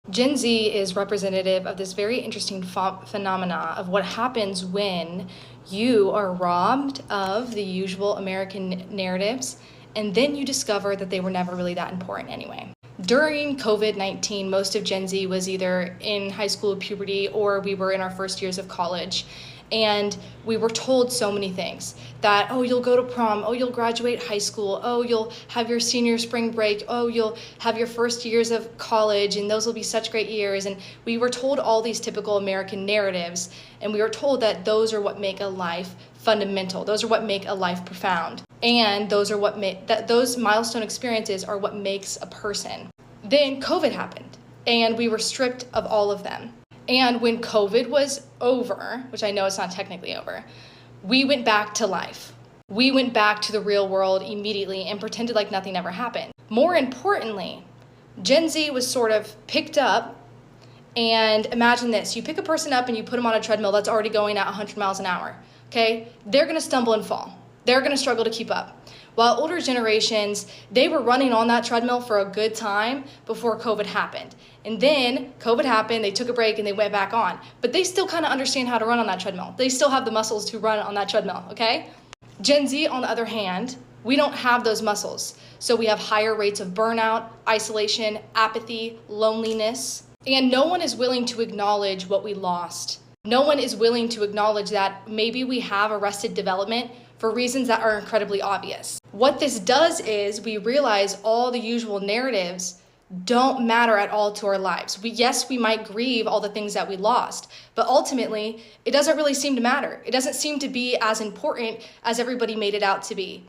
Gen Z is representative of this very interesting phenomena of what happens when you are robbed of the usual American narratives, and then you discover that they were never really that important anyway. During COVID-19, most of Gen Z was either in high school puberty or we were in our first years of college. And we were told so many things that, oh, you'll go to prom, oh, you'll graduate high school, oh, you'll have your senior spring break, oh, you'll have your first years of college, and those will be such great years. And we were told all these typical American narratives, and we were told that those are what make a life fundamental. Those are what make a life profound. And those are what those milestone experiences are what makes a person. Then COVID happened, and we were stripped of all of them. And when COVID was over, which I know it's not technically over, we went back to life. We went back to the real world immediately and pretended like nothing ever happened. More importantly, Gen Z was sort of picked up, and imagine this, you pick a person up and you put them on a treadmill that's already going at 100 miles an hour, okay? They're gonna stumble and fall. They're gonna struggle to keep up. While older generations, they were running on that treadmill for a good time before COVID happened. And then COVID happened, they took a break and they went back on. But they still kind of understand how to run on that treadmill. They still have the muscles to run on that treadmill, okay? Gen Z, on the other hand, we don't have those muscles. So we have higher rates of burnout, isolation, apathy, loneliness. And no one is willing to acknowledge what we lost. No one is willing to acknowledge that maybe we have arrested development for reasons that are incredibly obvious. What this does is we realize all the usual narratives don't matter at all to our lives. Yes, we might grieve all the things that we lost, but ultimately, it doesn't really seem to matter. It doesn't seem to be as important as everybody made it out to be.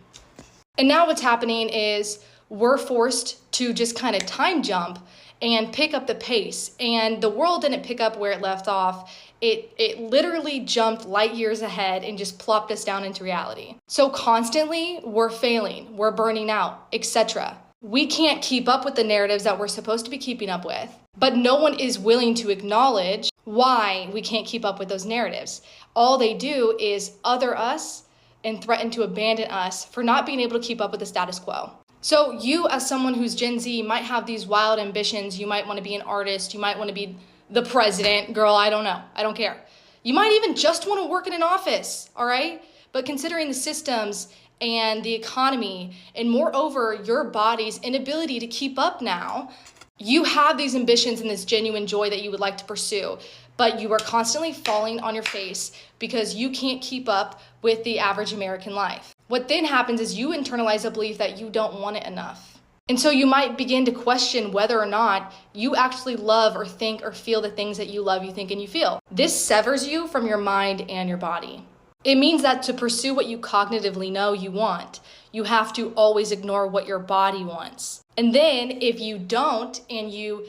And now what's happening is we're forced to just kind of time jump and pick up the pace. And the world didn't pick up where it left off. It literally jumped light years ahead and just plopped us down into reality. So constantly, we're failing, we're burning out, etc. We can't keep up with the narratives that we're supposed to be keeping up with, but no one is willing to acknowledge why we can't keep up with those narratives. All they do is other us and threaten to abandon us for not being able to keep up with the status quo. So you, as someone who's Gen Z, might have these wild ambitions. You might want to be an artist. You might want to be the president. Girl, I don't know. I don't care. You might even just want to work in an office, all right? But considering the systems and the economy, and moreover, your body's inability to keep up now, you have these ambitions and this genuine joy that you would like to pursue, but you are constantly falling on your face because you can't keep up with the average American life. What then happens is you internalize a belief that you don't want it enough. And so you might begin to question whether or not you actually love or think or feel the things that you love, you think, and you feel. This severs you from your mind and your body. It means that to pursue what you cognitively know you want, you have to always ignore what your body wants. And then if you don't, and you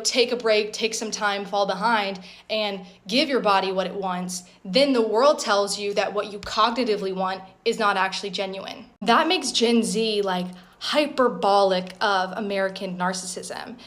take a break, take some time, fall behind, and give your body what it wants, then the world tells you that what you cognitively want is not actually genuine. That makes Gen Z like hyperbolic of American narcissism.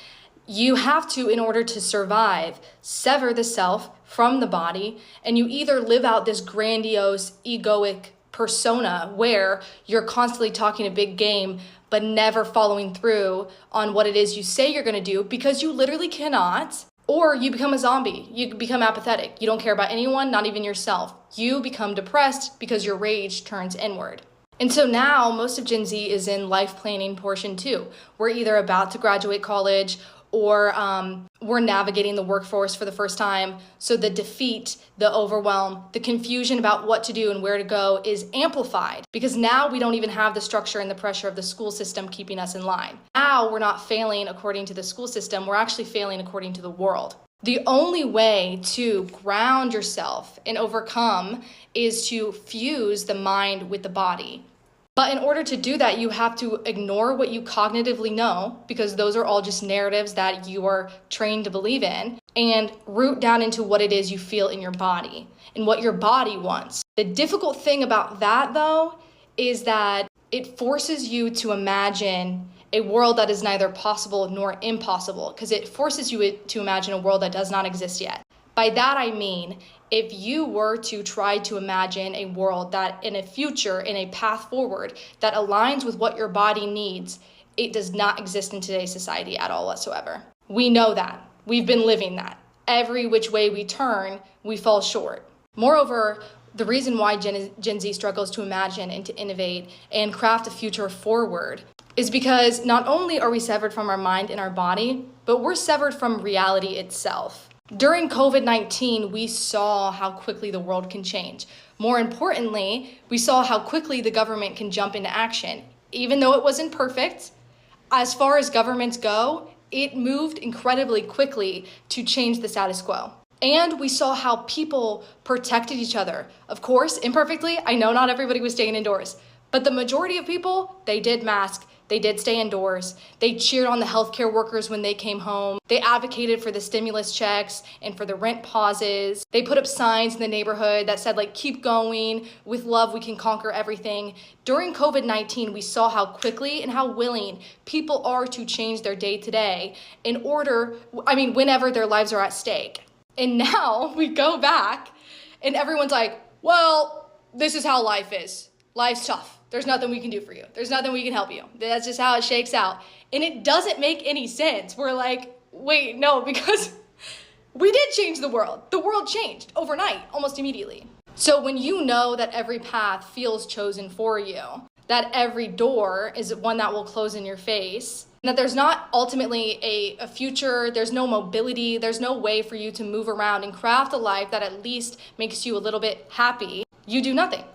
You have to, in order to survive, sever the self from the body, and you either live out this grandiose, egoic persona where you're constantly talking a big game, but never following through on what it is you say you're gonna do because you literally cannot, or you become a zombie. You become apathetic. You don't care about anyone, not even yourself. You become depressed because your rage turns inward. And so now most of Gen Z is in life planning portion too. We're either about to graduate college or we're navigating the workforce for the first time. So the defeat, the overwhelm, the confusion about what to do and where to go is amplified because now we don't even have the structure and the pressure of the school system keeping us in line. Now we're not failing according to the school system, we're actually failing according to the world. The only way to ground yourself and overcome is to fuse the mind with the body. But in order to do that, you have to ignore what you cognitively know, because those are all just narratives that you are trained to believe in, and root down into what it is you feel in your body and what your body wants. The difficult thing about that, though, is that it forces you to imagine a world that is neither possible nor impossible, because it forces you to imagine a world that does not exist yet. By that I mean, if you were to try to imagine a world that in a future, in a path forward, that aligns with what your body needs, it does not exist in today's society at all whatsoever. We know that. We've been living that. Every which way we turn, we fall short. Moreover, the reason why Gen Z struggles to imagine and to innovate and craft a future forward is because not only are we severed from our mind and our body, but we're severed from reality itself. During COVID-19, we saw how quickly the world can change. More importantly, we saw how quickly the government can jump into action. Even though it wasn't perfect, as far as governments go, it moved incredibly quickly to change the status quo. And we saw how people protected each other. Of course, imperfectly, I know not everybody was staying indoors, but the majority of people, they did mask, they did stay indoors. They cheered on the healthcare workers when they came home. They advocated for the stimulus checks and for the rent pauses. They put up signs in the neighborhood that said, like, keep going, with love we can conquer everything. During COVID-19, we saw how quickly and how willing people are to change their day-to-day whenever their lives are at stake. And now we go back and everyone's like, well, this is how life is. Life's tough. There's nothing we can do for you. There's nothing we can help you. That's just how it shakes out. And it doesn't make any sense. We're like, wait, no, because we did change the world. The world changed overnight, almost immediately. So when you know that every path feels chosen for you, that every door is one that will close in your face, and that there's not ultimately a future, there's no mobility, there's no way for you to move around and craft a life that at least makes you a little bit happy, you do nothing.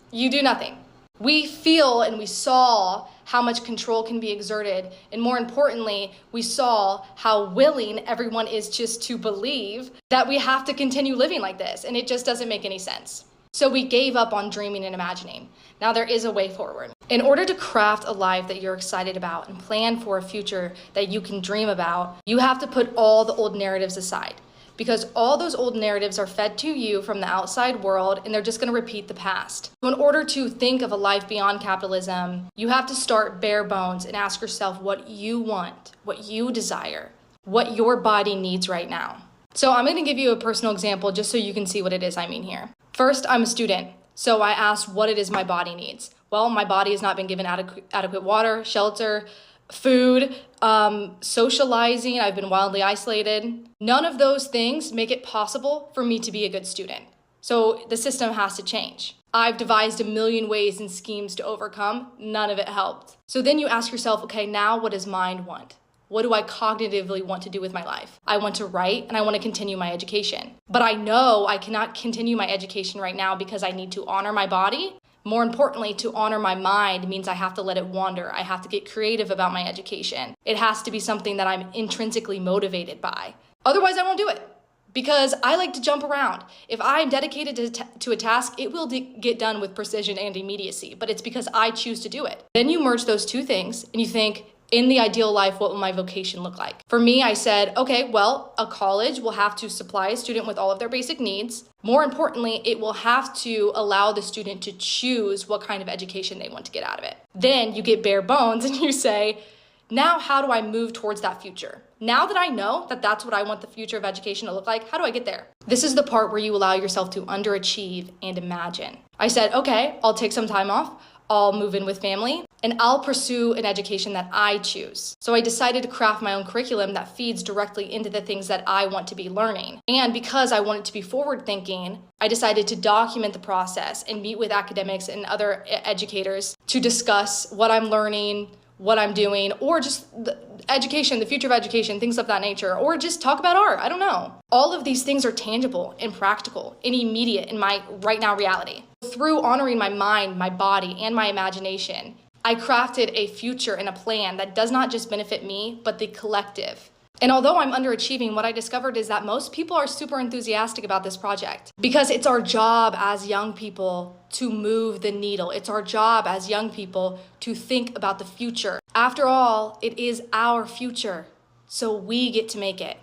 You do nothing. We feel and we saw how much control can be exerted, and more importantly, we saw how willing everyone is just to believe that we have to continue living like this, and it just doesn't make any sense. So we gave up on dreaming and imagining. Now there is a way forward. In order to craft a life that you're excited about and plan for a future that you can dream about, you have to put all the old narratives aside, because all those old narratives are fed to you from the outside world, and they're just going to repeat the past. So in order to think of a life beyond capitalism, you have to start bare bones and ask yourself what you want, what you desire, what your body needs right now. So I'm going to give you a personal example just so you can see what it is I mean here. First, I'm a student, so I asked what it is my body needs. Well, my body has not been given adequate water, shelter, food, socializing. I've been wildly isolated. None of those things make it possible for me to be a good student. So the system has to change. I've devised a million ways and schemes to overcome. None of it helped. So then you ask yourself, okay, now what does mind want? What do I cognitively want to do with my life? I want to write and I want to continue my education. But I know I cannot continue my education right now because I need to honor my body. More importantly, to honor my mind means I have to let it wander. I have to get creative about my education. It has to be something that I'm intrinsically motivated by. Otherwise, I won't do it because I like to jump around. If I'm dedicated to a task, it will get done with precision and immediacy, but it's because I choose to do it. Then you merge those two things and you think, in the ideal life, what will my vocation look like? For me, I said, okay, well, a college will have to supply a student with all of their basic needs. More importantly, it will have to allow the student to choose what kind of education they want to get out of it. Then you get bare bones and you say, now how do I move towards that future? Now that I know that that's what I want the future of education to look like, how do I get there? This is the part where you allow yourself to underachieve and imagine. I said, okay, I'll take some time off. I'll move in with family, and I'll pursue an education that I choose. So I decided to craft my own curriculum that feeds directly into the things that I want to be learning. And because I wanted to be forward thinking, I decided to document the process and meet with academics and other educators to discuss what I'm learning, what I'm doing, or just the education, the future of education, things of that nature, or just talk about art. I don't know. All of these things are tangible and practical and immediate in my right now reality. Through honoring my mind, my body, and my imagination, I crafted a future and a plan that does not just benefit me, but the collective. And although I'm underachieving, what I discovered is that most people are super enthusiastic about this project because it's our job as young people to move the needle. It's our job as young people to think about the future. After all, it is our future, so we get to make it.